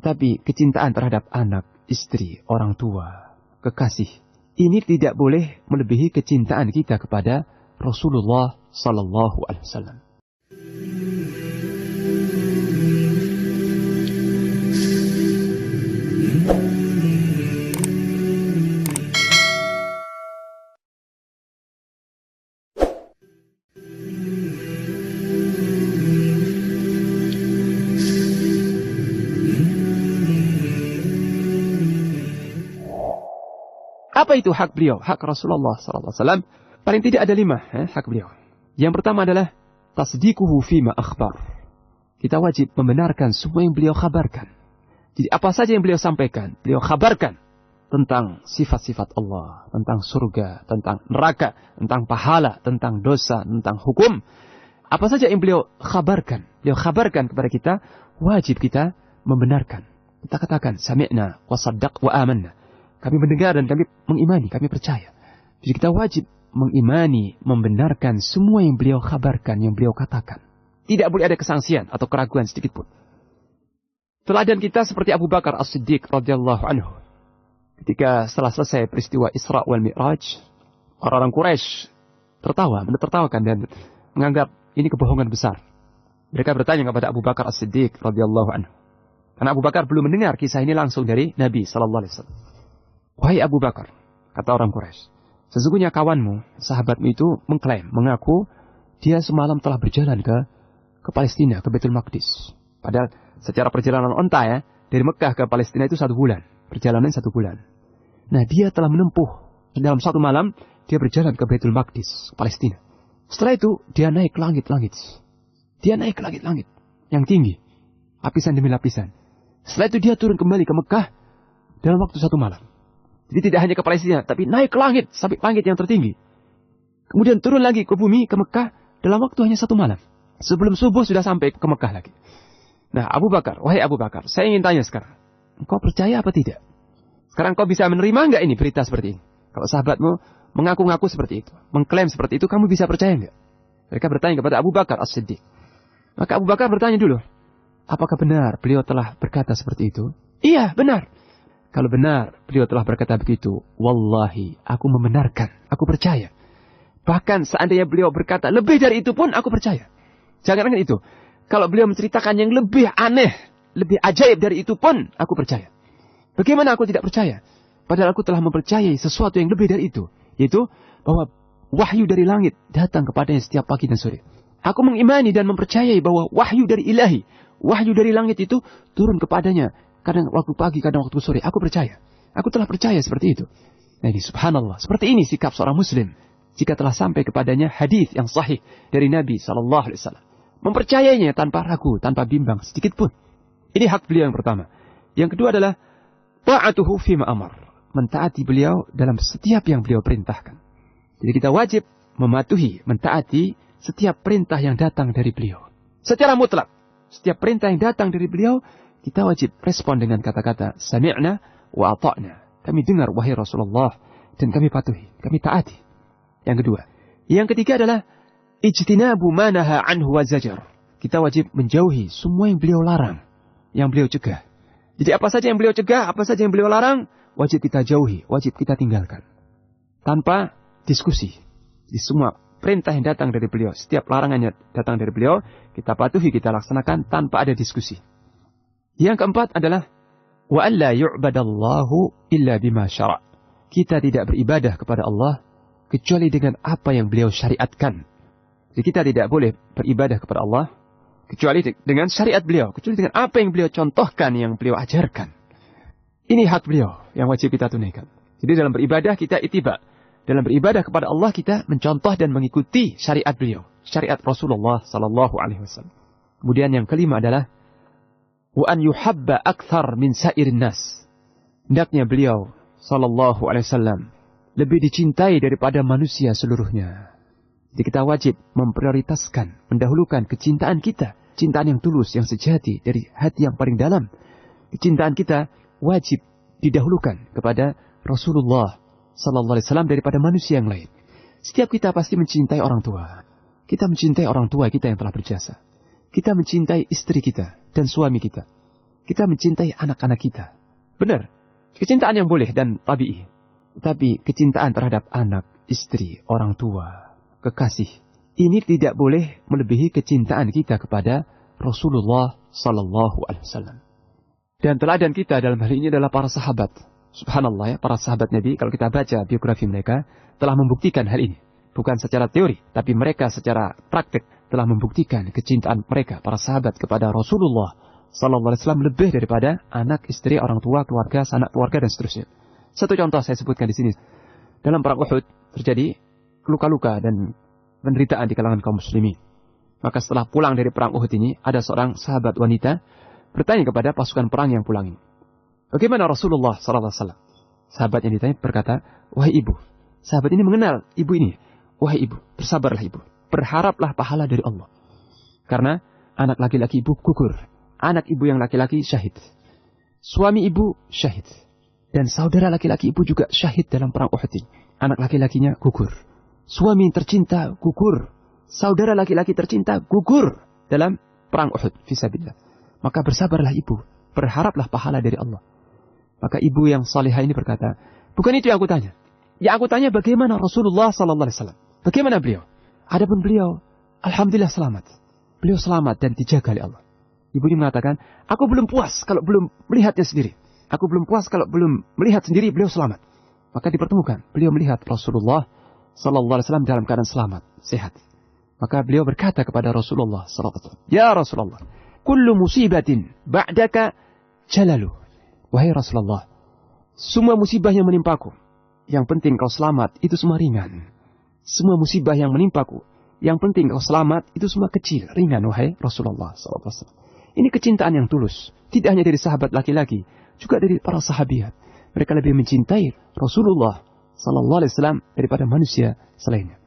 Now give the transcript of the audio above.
Tapi kecintaan terhadap anak, istri, orang tua, kekasih, ini tidak boleh melebihi kecintaan kita kepada Rasulullah Sallallahu Alaihi Wasallam. Apa itu hak beliau? Hak Rasulullah SAW. Paling tidak ada 5 hak beliau. Yang pertama adalah tasdiquhu fima akhbar. Kita wajib membenarkan semua yang beliau kabarkan. Jadi apa saja yang beliau sampaikan, beliau kabarkan tentang sifat-sifat Allah, tentang surga, tentang neraka, tentang pahala, tentang dosa, tentang hukum. Apa saja yang beliau kabarkan kepada kita, wajib kita membenarkan. Kita katakan sami'na wa saddaq wa amanna. Kami mendengar dan kami mengimani, kami percaya. Jadi kita wajib mengimani, membenarkan semua yang beliau kabarkan, yang beliau katakan. Tidak boleh ada kesangsian atau keraguan sedikit pun. Teladan kita seperti Abu Bakar As-Siddiq radhiyallahu anhu. Ketika setelah selesai peristiwa Isra wal Mi'raj, orang-orang Quraisy menertawakan dan menganggap ini kebohongan besar. Mereka bertanya kepada Abu Bakar As-Siddiq radhiyallahu anhu. Karena Abu Bakar belum mendengar kisah ini langsung dari Nabi sallallahu alaihi wasallam. Wahai Abu Bakar, kata orang Quraisy, sesungguhnya kawanmu, sahabatmu itu mengaku dia semalam telah berjalan ke Palestina, ke Baitul Maqdis. Padahal secara perjalanan onta ya, dari Mekah ke Palestina itu 1 bulan. Perjalanan 1 bulan. Nah, dia telah menempuh dalam 1 malam, dia berjalan ke Baitul Maqdis, Palestina. Setelah itu, dia naik ke langit-langit. Dia naik ke langit-langit yang tinggi. Lapisan demi lapisan. Setelah itu dia turun kembali ke Mekah dalam waktu 1 malam. Jadi tidak hanya ke Palestina, tapi naik ke langit, sampai langit yang tertinggi. Kemudian turun lagi ke bumi, ke Mekah, dalam waktu hanya 1 malam. Sebelum subuh sudah sampai ke Mekah lagi. Nah, Abu Bakar, wahai Abu Bakar, saya ingin tanya sekarang. Engkau percaya apa tidak? Sekarang kau bisa menerima enggak ini berita seperti ini? Kalau sahabatmu mengaku-ngaku seperti itu, mengklaim seperti itu, kamu bisa percaya enggak? Mereka bertanya kepada Abu Bakar As-Siddiq. Maka Abu Bakar bertanya dulu, apakah benar beliau telah berkata seperti itu? Iya, benar. Kalau benar beliau telah berkata begitu, wallahi, aku membenarkan, aku percaya. Bahkan seandainya beliau berkata lebih dari itu pun aku percaya. Jangankan itu, kalau beliau menceritakan yang lebih aneh, lebih ajaib dari itu pun aku percaya. Bagaimana aku tidak percaya? Padahal aku telah mempercayai sesuatu yang lebih dari itu, yaitu bahwa wahyu dari langit datang kepadanya setiap pagi dan sore. Aku mengimani dan mempercayai bahwa wahyu dari ilahi, wahyu dari langit itu turun kepadanya. Kadang waktu pagi, kadang waktu sore. Aku percaya. Aku telah percaya seperti itu. Nah ini subhanallah. Seperti ini sikap seorang muslim. Jika telah sampai kepadanya hadis yang sahih dari Nabi SAW. Mempercayainya tanpa ragu, tanpa bimbang sedikit pun. Ini hak beliau yang pertama. Yang kedua adalah ta'atuhu fima amar. Mentaati beliau dalam setiap yang beliau perintahkan. Jadi kita wajib mematuhi, mentaati setiap perintah yang datang dari beliau. Secara mutlak. Setiap perintah yang datang dari beliau, kita wajib respon dengan kata-kata sami'na wa ata'na. Kami dengar wahai Rasulullah dan kami patuhi, kami taati. Yang kedua. Yang ketiga adalah ijtinabu ma naha anhu wa zajar. Kita wajib menjauhi semua yang beliau larang, yang beliau cegah. Jadi apa saja yang beliau cegah, apa saja yang beliau larang, wajib kita jauhi, wajib kita tinggalkan. Tanpa diskusi. Di semua perintah yang datang dari beliau, setiap larangannya datang dari beliau, kita patuhi, kita laksanakan tanpa ada diskusi. Yang keempat adalah wa alla yu'badallahu illa bima syara'. Kita tidak beribadah kepada Allah kecuali dengan apa yang beliau syariatkan. Jadi kita tidak boleh beribadah kepada Allah kecuali dengan syariat beliau, kecuali dengan apa yang beliau contohkan, yang beliau ajarkan. Ini hak beliau yang wajib kita tunaikan. Jadi dalam beribadah kita ittiba. Dalam beribadah kepada Allah kita mencontoh dan mengikuti syariat beliau, syariat Rasulullah sallallahu alaihi wasallam. Kemudian yang kelima adalah wa an yuhabba akthar min sairin nas. Hendaknya beliau sallallahu alaihi wasallam lebih dicintai daripada manusia seluruhnya. Jadi kita wajib memprioritaskan, mendahulukan kecintaan kita, cintaan yang tulus, yang sejati dari hati yang paling dalam. Kecintaan kita wajib didahulukan kepada Rasulullah sallallahu alaihi wasallam daripada manusia yang lain. Setiap kita pasti mencintai orang tua. Kita mencintai orang tua kita yang telah berjasa. Kita mencintai istri kita dan suami kita. Kita mencintai anak-anak kita. Benar. Kecintaan yang boleh dan tabi'i. Tapi kecintaan terhadap anak, istri, orang tua, kekasih, ini tidak boleh melebihi kecintaan kita kepada Rasulullah Sallallahu Alaihi Wasallam. Dan teladan kita dalam hal ini adalah para sahabat. Subhanallah ya, para sahabat Nabi, kalau kita baca biografi mereka, telah membuktikan hal ini. Bukan secara teori, tapi mereka secara praktik telah membuktikan kecintaan mereka, para sahabat, kepada Rasulullah Sallallahu Alaihi Wasallam lebih daripada anak, istri, orang tua, keluarga, sanak keluarga, dan seterusnya. Satu contoh saya sebutkan di sini. Dalam perang Uhud terjadi luka-luka dan penderitaan di kalangan kaum muslimin. Maka setelah pulang dari perang Uhud ini, ada seorang sahabat wanita bertanya kepada pasukan perang yang pulang ini, bagaimana Rasulullah Sallallahu Alaihi Wasallam? Sahabat yang ditanya berkata, wahai ibu. Sahabat ini mengenal ibu ini. Wahai ibu, bersabarlah ibu. Berharaplah pahala dari Allah. Karena anak laki-laki ibu gugur. Anak ibu yang laki-laki syahid. Suami ibu syahid. Dan saudara laki-laki ibu juga syahid dalam perang Uhud ini. Anak laki-lakinya gugur. Suami tercinta gugur. Saudara laki-laki tercinta gugur dalam perang Uhud. Fisabilillah. Maka bersabarlah ibu. Berharaplah pahala dari Allah. Maka ibu yang salihah ini berkata, bukan itu yang aku tanya. Yang aku tanya bagaimana Rasulullah Sallallahu Alaihi Wasallam. Bagaimana beliau? Adapun beliau, alhamdulillah selamat. Beliau selamat dan dijaga oleh Allah. Ibu ini mengatakan, aku belum puas kalau belum melihatnya sendiri. Aku belum puas kalau belum melihat sendiri beliau selamat. Maka dipertemukan, beliau melihat Rasulullah Sallallahu Alaihi Wasallam dalam keadaan selamat, sehat. Maka beliau berkata kepada Rasulullah Sallallahu Alaihi Wasallam, ya Rasulullah, kullu musibatin ba'daka jalalu. Wahai Rasulullah, semua musibah yang menimpaku, yang penting kau selamat, itu semua ringan. Semua musibah yang menimpaku, yang penting kau selamat, itu semua kecil, ringan, wahai Rasulullah SAW. Ini kecintaan yang tulus. Tidak hanya dari sahabat laki-laki, juga dari para sahabiat. Mereka lebih mencintai Rasulullah SAW daripada manusia selainnya.